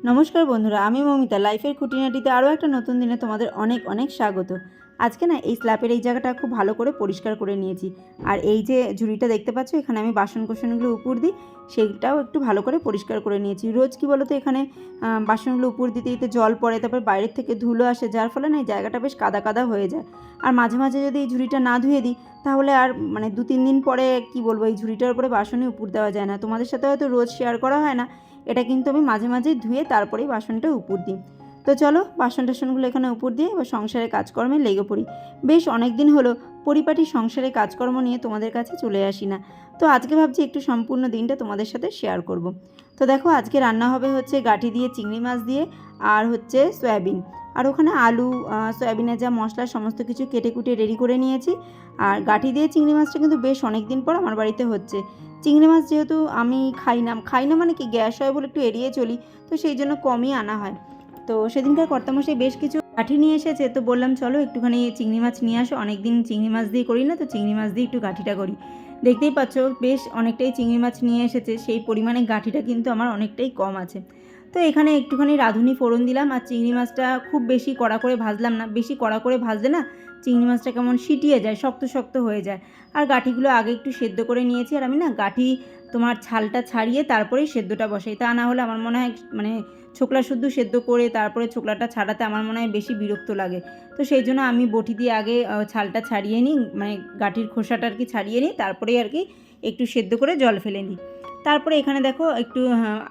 নমস্কার বন্ধুরা, আমি মমিতা লাইফের খুঁটিনাটিতে আরও একটা নতুন দিনে তোমাদের অনেক অনেক স্বাগত। আজকে না এই স্ল্যাপের এই জায়গাটা খুব ভালো করে পরিষ্কার করে নিয়েছি। আর এই যে ঝুড়িটা দেখতে পাচ্ছ, এখানে আমি বাসনকোসনগুলো উপর দিই, সেইটাও একটু ভালো করে পরিষ্কার করে নিয়েছি। রোজ কী বলো তো, এখানে বাসনগুলো উপর দিতে দিতে জল পড়ে, তারপর বাইরের থেকে ধুলো আসে, যার ফলে না এই জায়গাটা বেশ কাদা কাদা হয়ে যায়। আর মাঝে মাঝে যদি এই ঝুড়িটা না ধুয়ে দিই, তাহলে আর 2-3 দিন পরে কি বলবো, এই ঝুড়িটার উপরে বাসনই উপর দেওয়া যায় না। তোমাদের সাথে হয়তো রোজ শেয়ার করা হয় না, এটা কিন্তু আমি মাঝে মাঝে ধুয়ে তারপরেই বাসনটা উপর দিই। তো চলো বাসন টাসনগুলো এখানে উপর দিয়ে এবার সংসারের কাজকর্মে লেগে পড়ি। বেশ অনেক দিন হলো পরিপাটি সংসারের কাজকর্ম নিয়ে তোমাদের কাছে চলে আসি না। তো আজকে ভাবছি একটু সম্পূর্ণ দিনটা তোমাদের সাথে শেয়ার করব। তো দেখো আজকে রান্না হবে হচ্ছে গাঁঠি দিয়ে চিংড়ি মাছ দিয়ে, আর হচ্ছে সয়াবিন, আর ওখানে আলু, সয়াবিনের যা মশলা সমস্ত কিছু কেটে কুটে রেডি করে নিয়েছি। আর গাঁঠি দিয়ে চিংড়ি মাছটা কিন্তু বেশ অনেক দিন পর আমার বাড়িতে হচ্ছে। চিংড়ি মাছ যেহেতু আমি খাই না মানে কি, গ্যাস হয় বলে একটু এড়িয়ে চলি, তো সেই জন্য কমই আনা হয়। তো সেদিনকার কর্তামশাই বেশ কিছু গাঁঠি নিয়ে এসেছে, তো বললাম চলো একটুখানি চিংড়ি মাছ নিয়ে আসো, অনেক দিন চিংড়ি মাছ দিয়ে করি না, তো চিংড়ি মাছ দিয়ে একটু গাঁঠিটা করি। দেখতেই পাচ্ছ বেশ অনেকটাই চিংড়ি মাছ নিয়ে এসেছে, সেই পরিমাণে গাঁঠিটা কিন্তু আমার অনেকটাই কম আছে। তো এখানে একটুখানি রাঁধুনি ফোড়ন দিলাম, আর চিংড়ি মাছটা খুব বেশি কড়া করে ভাজলাম না, বেশি কড়া করে ভাজলে না চিংড়ি মাছটা কেমন সিটিয়ে যায়, শক্ত শক্ত হয়ে যায়। আর গাঁঠিগুলো আগে একটু সেদ্ধ করে নিয়েছি, আর আমি না গাঁঠি তোমার ছালটা ছাড়িয়ে তারপরেই সেদ্ধটা বসাই, তা না হলে আমার মনে হয় ছোকলা শুদ্ধ সেদ্ধ করে তারপরে ছোকলাটা ছাড়াতে আমার মনে হয় বেশি বিরক্ত লাগে। তো সেই জন্য আমি বটি দিয়ে আগে ছালটা ছাড়িয়ে নিই, গাঁঠির খোসাটা আর কি ছাড়িয়ে নিই, তারপরেই আর কি একটু সেদ্ধ করে জল ফেলে নিই। তারপরে এখানে দেখো একটু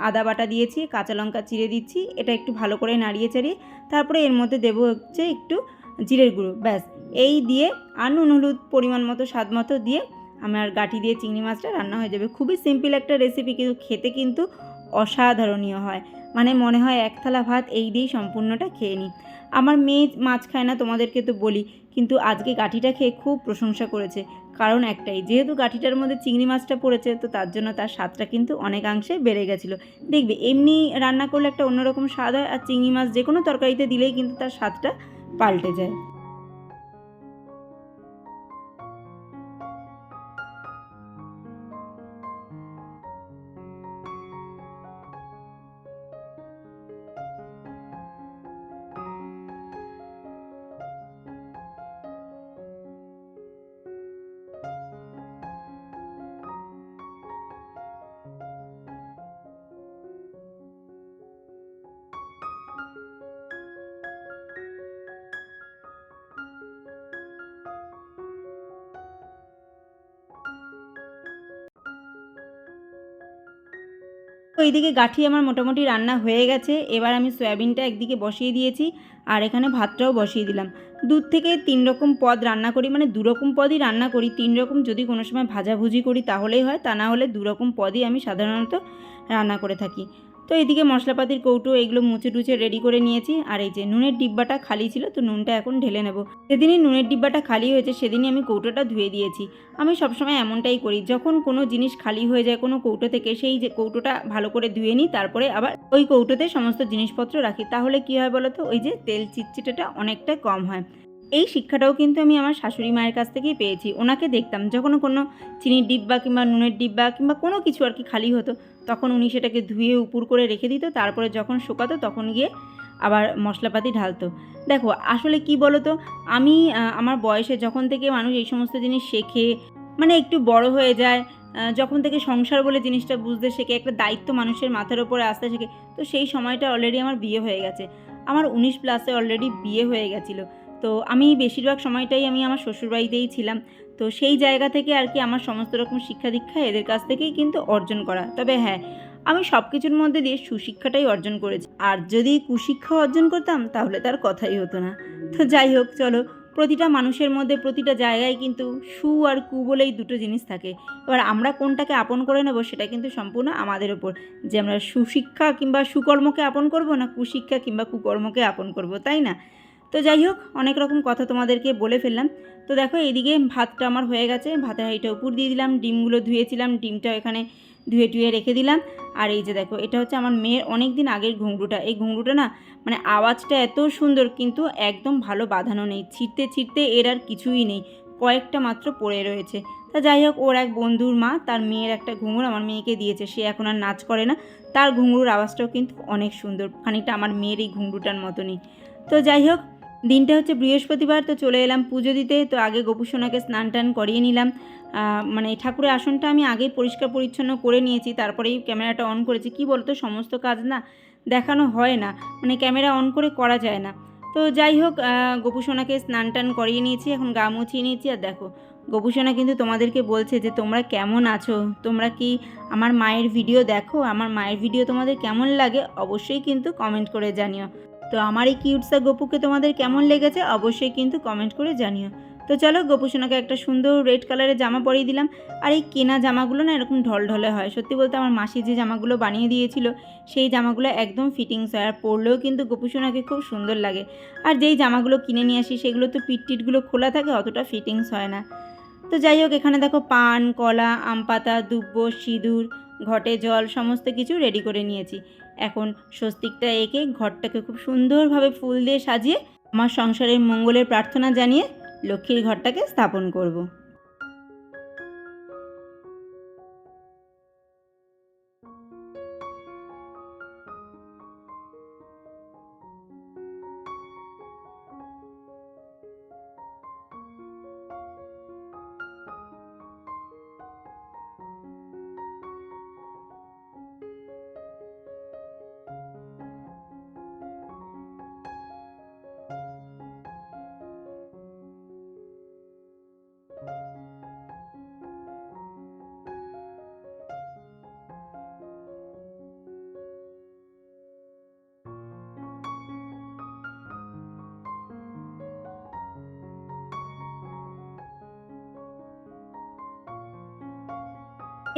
আদা বাটা দিয়েছি, কাঁচা লঙ্কা চিড়ে দিচ্ছি, এটা একটু ভালো করে নাড়িয়ে চাড়িয়ে তারপরে এর মধ্যে দেবো হচ্ছে একটু জিরের গুঁড়ো, ব্যাস। এই দিয়ে আর নুন হলুদ পরিমাণ মতো স্বাদ মতো দিয়ে আমার গাঁঠি দিয়ে চিংড়ি মাছটা রান্না হয়ে যাবে। খুবই সিম্পল একটা রেসিপি, কিন্তু খেতে কিন্তু অসাধারণীয় হয়। মনে হয় এক থালা ভাত এই দিয়েই সম্পূর্ণটা খেয়ে নিই। আমার মেয়ে মাছ খায় না, তোমাদেরকে তো বলি, কিন্তু আজকে গাঁঠিটা খেয়ে খুব প্রশংসা করেছে। কারণ একটাই, যেহেতু গাঁঠিটার মধ্যে চিংড়ি মাছটা পড়েছে, তো তার জন্য তার স্বাদটা কিন্তু অনেকাংশে বেড়ে গেছিলো। দেখবে এমনি রান্না করলে একটা অন্যরকম স্বাদ হয়, আর চিংড়ি মাছ যে কোনো তরকারিতে দিলেই কিন্তু তার স্বাদটা পাল্টে যায়। তো এইদিকে গাঁঠি আমার মোটামুটি রান্না হয়ে গেছে। এবার আমি সয়াবিনটা একদিকে বসিয়ে দিয়েছি, আর এখানে ভাতটাও বসিয়ে দিলাম। 2 থেকে 3 রকম পদ রান্না করি, 2 রকম পদই রান্না করি। 3 রকম যদি কোনো সময় ভাজাভুজি করি তাহলেই হয়, তা না হলে 2 রকম পদই আমি সাধারণত রান্না করে থাকি। তো এইদিকে মশলাপাতির কৌটো এগুলো মুছে টুছে রেডি করে নিয়েছি। আর এই যে নুনের ডিব্বাটা খালি ছিল, তো নুনটা এখন ঢেলে নেব। যেদিনই নুনের ডিব্বাটা খালি হয়েছে সেদিনই আমি কৌটোটা ধুয়ে দিয়েছি। আমি সবসময় এমনটাই করি, যখন কোনো জিনিস খালি হয়ে যায় কোনো কৌটো থেকে, সেই যে কৌটোটা ভালো করে ধুয়ে নিই, তারপরে আবার ওই কৌটোতে সমস্ত জিনিসপত্র রাখি। তাহলে কী হয় বলো তো, ওই যে তেল চিটচিটাটা অনেকটা কম হয়। এই শিক্ষাটাও কিন্তু আমি আমার শাশুড়ি মায়ের কাছ থেকেই পেয়েছি। ওনাকে দেখতাম যখন কোনো চিনির ডিব্বা কিংবা নুনের ডিব্বা কিংবা কোনো কিছু আর কি খালি হতো, তখন উনি সেটাকে ধুয়ে উপুর করে রেখে দিত, তারপরে যখন শুকাতো তখন গিয়ে আবার মশলাপাতি ঢালতো। দেখো আসলে কি বলো তো, আমি আমার বয়সে যখন থেকে মানুষ এই সমস্ত জিনিস শেখে, একটু বড় হয়ে যায়, যখন থেকে সংসার বলে জিনিসটা বুঝতে শেখে, একটা দায়িত্ব মানুষের মাথার ওপরে আসতে শেখে, তো সেই সময়টা অলরেডি আমার বিয়ে হয়ে গেছে। আমার 19+ অলরেডি বিয়ে হয়ে গেছিলো। তো আমি বেশিরভাগ সময়টাই আমি আমার শ্বশুরবাড়িতেই ছিলাম। তো সেই জায়গা থেকে আর কি আমার সমস্ত রকম শিক্ষা দীক্ষা এদের কাছ থেকেই কিন্তু অর্জন করা। তবে হ্যাঁ, আমি সব কিছুর মধ্যে দিয়ে সুশিক্ষাটাই অর্জন করেছি। আর যদি কুশিক্ষা অর্জন করতাম তাহলে তার কথাই হতো না। তো যাই হোক, চলো, প্রতিটা মানুষের মধ্যে প্রতিটা জায়গায় কিন্তু সু আর কু বলেই দুটো জিনিস থাকে। এবার আমরা কোনটাকে আপন করে নেব সেটা কিন্তু সম্পূর্ণ আমাদের ওপর, যে আমরা সুশিক্ষা কিংবা সুকর্মকে আপন করব, না কুশিক্ষা কিংবা কুকর্মকে আপন করব, তাই না? তো যাই হোক, অনেক রকম কথা তোমাদেরকে বলে ফেললাম। তো দেখো এইদিকে ভাতটা আমার হয়ে গেছে, ভাতের হাঁড়িটা উপর দিয়ে দিলাম, ডিমগুলো ধুয়েছিলাম, ডিমটা এখানে ধুয়ে টুয়ে রেখে দিলাম। আর এই যে দেখো, এটা হচ্ছে আমার মেয়ের অনেক দিন আগের ঘুঙরুটা। এই ঘুঙরুটা না আওয়াজটা এত সুন্দর, কিন্তু একদম ভালো বাঁধানো নেই, ছিঁড়তে ছিঁড়তে এর আর কিছুই নেই, কয়েকটা মাত্র পড়ে রয়েছে। তা যাই হোক, ওর এক বন্ধুর মা তার মেয়ের একটা ঘুঙুর আমার মেয়েকে দিয়েছে। সে এখন আর নাচ করে না, তার ঘুঙুরুর আওয়াজটাও কিন্তু অনেক সুন্দর, খানিকটা আমার মেয়ের এই ঘুঙরুটার মতনই। তো যাই হোক, দিনটা হচ্ছে বৃহস্পতিবার, তো চলে এলাম পুজো দিতে। তো আগে গোপুসোনাকে স্নান টান করিয়ে নিলাম। মানে ঠাকুরের আসনটা আমি আগেই পরিষ্কার পরিচ্ছন্ন করে নিয়েছি, তারপরেই ক্যামেরাটা অন করেছি। কি বলতো, সমস্ত কাজ না দেখানো হয় না, মানে ক্যামেরা অন করে করা যায় না। তো যাই হোক, গোপুসোনাকে স্নান টান করিয়ে নিয়েছি, এখন গা মুছিয়ে নিয়েছি। আর দেখো, গোপুসোনা কিন্তু তোমাদেরকে বলছে যে তোমরা কেমন আছো, তোমরা কি আমার মায়ের ভিডিও দেখো, আমার মায়ের ভিডিও তোমাদের কেমন লাগে অবশ্যই কিন্তু কমেন্ট করে জানিও। তো আমার এই কিউটসা গপুকে তোমাদের কেমন লেগেছে অবশ্যই কিন্তু কমেন্ট করে জানিও। তো চলো, গোপুসোনাকে একটা সুন্দর রেড কালারের জামা পরিয়ে দিলাম। আর এই কেনা জামাগুলো না এরকম ঢলঢলে হয়, সত্যি বলতে আমার মাসি যে জামাগুলো বানিয়ে দিয়েছিল সেই জামাগুলো একদম ফিটিংস হয়, আর পরলেও কিন্তু গোপুসোনাকে খুব সুন্দর লাগে। আর যেই জামাগুলো কিনে নিয়ে আসি সেগুলো তো পিটটিটগুলো খোলা থাকে, অতটা ফিটিংস হয় না। তো যাই হোক, এখানে দেখো পান, কলা, আম পাতা, দুব্বো, সিঁদুর, ঘটে জল সমস্ত কিছু রেডি করে নিয়েছি। এখন স্বস্তিকটা এঁকে ঘরটাকে খুব সুন্দরভাবে ফুল দিয়ে সাজিয়ে আমার সংসারের মঙ্গলের প্রার্থনা জানিয়ে লক্ষ্মীর ঘরটাকে স্থাপন করব।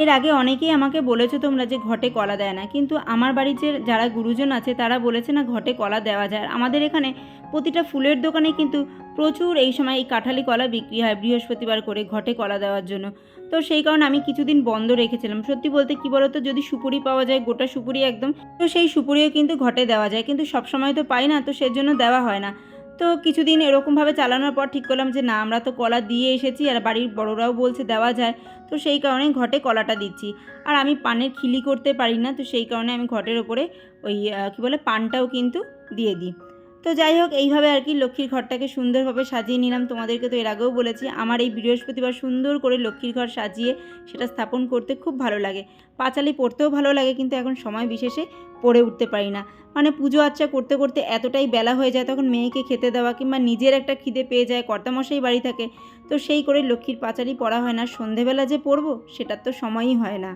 এর আগে অনেকেই আমাকে বলেছো তোমরা যে ঘটে কলা দেয় না, কিন্তু আমার বাড়িতে যারা গুরুজন আছে তারা বলেছে না ঘটে কলা দেওয়া যায়। আমাদের এখানে প্রতিটা ফুলের দোকানে কিন্তু প্রচুর এই সময় এই কাঁঠালি কলা বিক্রি হয় বৃহস্পতিবার করে ঘটে কলা দেওয়ার জন্য। তো সেই কারণে আমি কিছুদিন বন্ধ রেখেছিলাম। সত্যি বলতে কি বলতো, যদি সুপুরি পাওয়া যায়, গোটা সুপুরি একদম, তো সেই সুপুরিও কিন্তু ঘটে দেওয়া যায়, কিন্তু সবসময় তো পাই না, তো সেজন্য দেওয়া হয় না। তো কিছুদিন এরকমভাবে চালানোর পর ঠিক করলাম যে না, আমরা তো কলা দিয়ে এসেছি আর বাড়ির বড়রাও বলছে দেওয়া যায়, তো সেই কারণেই ঘটে কলাটা দিচ্ছি। আর আমি পানের খিলি করতে পারি না, তো সেই কারণে আমি ঘটের ওপরে ওই কী বলে পানটাও কিন্তু দিয়ে দিই। তো যাই হোক, এইভাবে আর কি লক্ষ্মীর ঘরটাকে সুন্দরভাবে সাজিয়ে নিলাম। তোমাদেরকে তো এর আগেও বলেছি আমার এই বৃহস্পতিবার সুন্দর করে লক্ষ্মীর ঘর সাজিয়ে সেটা স্থাপন করতে খুব ভালো লাগে। পাঁচালি পড়তেও ভালো লাগে, কিন্তু এখন সময় বিশেষে পড়ে উঠতে পারি না। মানে পুজো আচ্চা করতে করতে এতটাই বেলা হয়ে যায়, তখন মেয়েকে খেতে দেওয়া কিংবা নিজের একটা খিদে পেয়ে যায়, কর্তামশাই বাড়ি থাকে, তো সেই করে লক্ষ্মীর পাঁচালি পড়া হয় না। সন্ধেবেলা যে পড়বো সেটার তো সময়ই হয় না।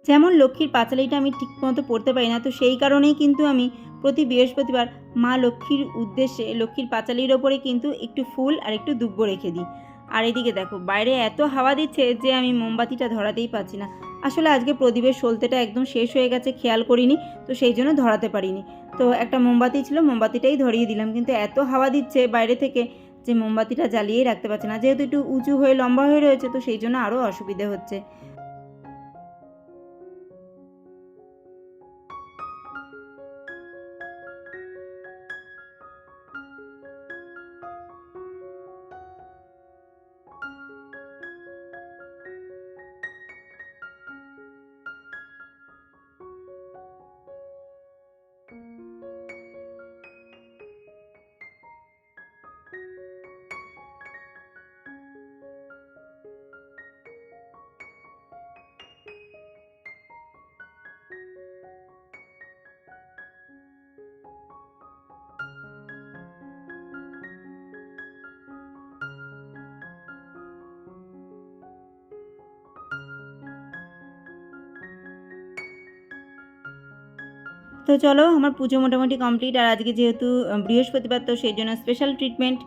যেমন লক্ষ্মীর পাঁচালিটা আমি ঠিকমতো পড়তে পারি না, তো সেই কারণেই কিন্তু আমি প্রতি বৃহস্পতিবার মা লক্ষ্মীর উদ্দেশ্যে লক্ষ্মীর পাঁচালির ওপরে কিন্তু একটু ফুল আর একটু দুব্বো রেখে দিই। আর এদিকে দেখো, বাইরে এত হাওয়া দিচ্ছে যে আমি মোমবাতিটা ধরাতেই পারছি না। আসলে আজকে প্রদীপের সলতেটা একদম শেষ হয়ে গেছে, খেয়াল করিনি, তো সেই জন্য ধরাতে পারিনি। তো একটা মোমবাতি ছিল, মোমবাতিটাই ধরিয়ে দিলাম, কিন্তু এত হাওয়া দিচ্ছে বাইরে থেকে যে মোমবাতিটা জ্বালিয়েই রাখতে পারছি না। যেহেতু একটু উঁচু হয়ে লম্বা হয়ে রয়েছে, তো সেই জন্য আরও অসুবিধে হচ্ছে। তো চলো, আমার পুজো মোটামুটি কমপ্লিট। আর আজকে যেহেতু বৃহস্পতিবার, তো সেই জন্য স্পেশাল ট্রিটমেন্ট।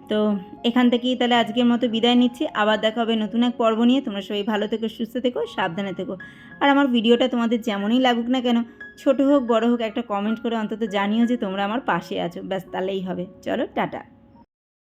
তো এখান থেকেই তাহলে আজকের মতো বিদায় নিচ্ছি। আবার দেখা হবে নতুন এক পর্ব নিয়ে। তোমরা সবাই ভালো থেকো, সুস্থ থেকো, সাবধানে থেকো। আর আমার ভিডিওটা তোমাদের যেমনই লাগুক না কেন, ছোট হোক বড় হোক, একটা কমেন্ট করে অন্তত জানিও যে তোমরা আমার পাশে আছো, ব্যাস তাহলেই হবে। চলো, টাটা।